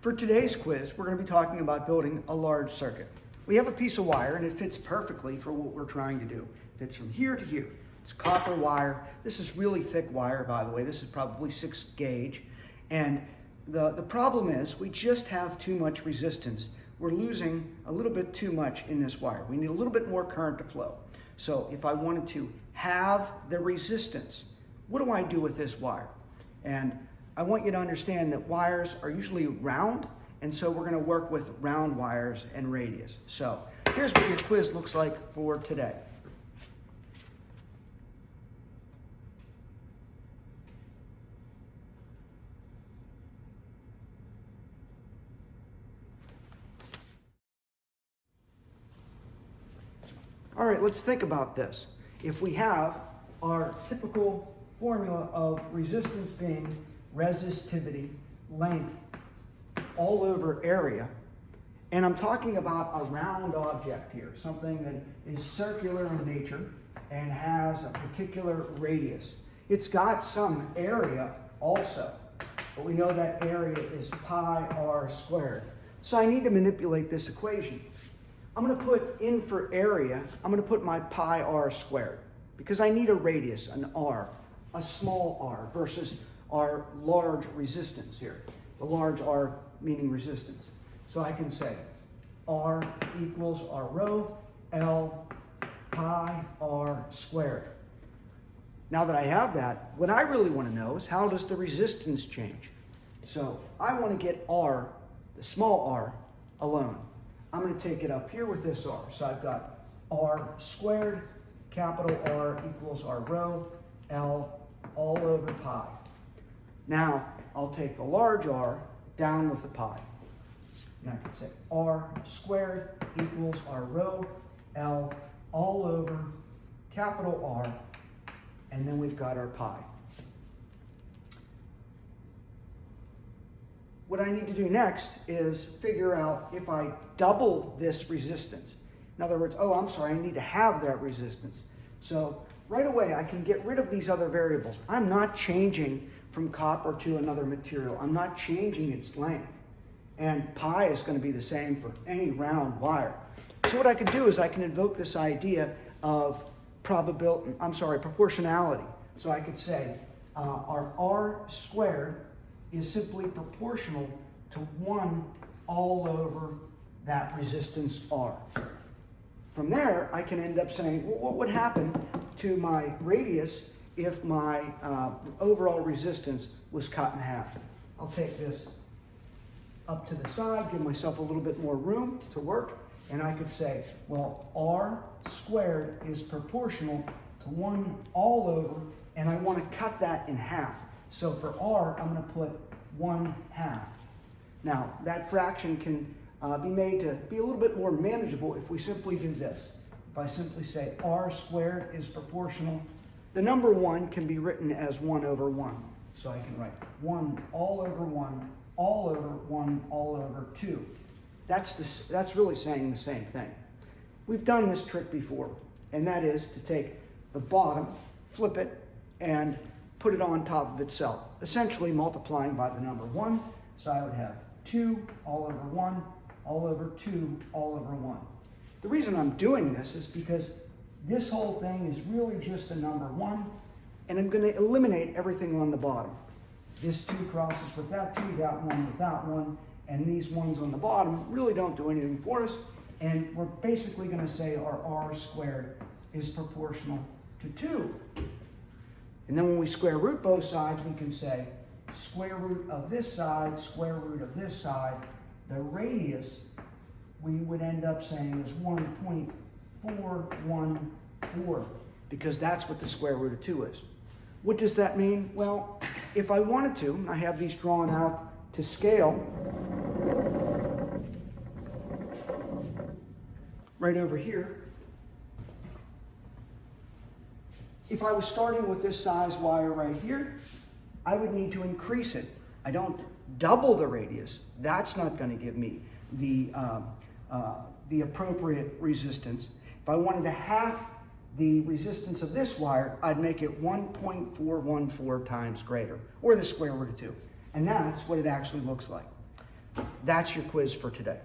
For today's quiz, we're going to be talking about building a large circuit. We have a piece of wire and it fits perfectly for what we're trying to do. It fits from here to here. It's copper wire. This is really thick wire, by the way. This is probably 6 gauge. And the problem is we just have too much resistance. We're losing a little bit too much in this wire. We need a little bit more current to flow. So if I wanted to have the resistance, what do I do with this wire? And I want you to understand that wires are usually round, and so we're going to work with round wires and radius. So here's what your quiz looks like for today. All right, let's think about this. If we have our typical formula of resistance being resistivity, length, all over area, and I'm talking about a round object here, something that is circular in nature and has a particular radius. It's got some area also, but we know that area is pi r squared. So I need to manipulate this equation. I'm going to put in for area, I'm going to put my pi r squared because I need a radius, an r, a small r versus our large resistance here. The large r meaning resistance. So I can say r equals r rho L pi r squared. Now that I have that, what I really want to know is how does the resistance change? So I want to get r, the small r, alone. I'm going to take it up here with this r. So I've got r squared, capital R equals r rho L all over pi. Now I'll take the large r down with the pi. And I can say r squared equals r rho L all over capital R, and then we've got our pi. What I need to do next is figure out if I double this resistance. In other words, I need to have that resistance. So right away I can get rid of these other variables. I'm not changing from copper to another material. I'm not changing its length. And pi is going to be the same for any round wire. So what I can do is I can invoke this idea of proportionality. So I could say our r squared is simply proportional to 1 all over that resistance r. From there, I can end up saying, well, what would happen to my radius if my overall resistance was cut in half? I'll take this up to the side, give myself a little bit more room to work, and I could say, well, r squared is proportional to 1 all over, and I want to cut that in half. So for r, I'm going to put 1/2. Now, that fraction can be made to be a little bit more manageable if we simply do this. If I simply say r squared is proportional, the number 1 can be written as 1 over 1. So I can write 1 all over 1 all over 1 all over 2. That's really saying the same thing. We've done this trick before, and that is to take the bottom, flip it, and put it on top of itself, essentially multiplying by the number 1. So I would have 2 all over 1 all over 2 all over 1. The reason I'm doing this is because this whole thing is really just a number 1, and I'm going to eliminate everything on the bottom. This 2 crosses with that 2, that 1 with that 1, and these ones on the bottom really don't do anything for us, and we're basically going to say our r squared is proportional to 2. And then when we square root both sides, we can say square root of this side, square root of this side. The radius, we would end up saying is 1.414, because that's what the square root of 2 is. What does that mean? Well, if I wanted to, I have these drawn out to scale right over here. If I was starting with this size wire right here, I would need to increase it. I don't double the radius. That's not going to give me the appropriate resistance. If I wanted to half the resistance of this wire, I'd make it 1.414 times greater, or the square root of 2. And that's what it actually looks like. That's your quiz for today.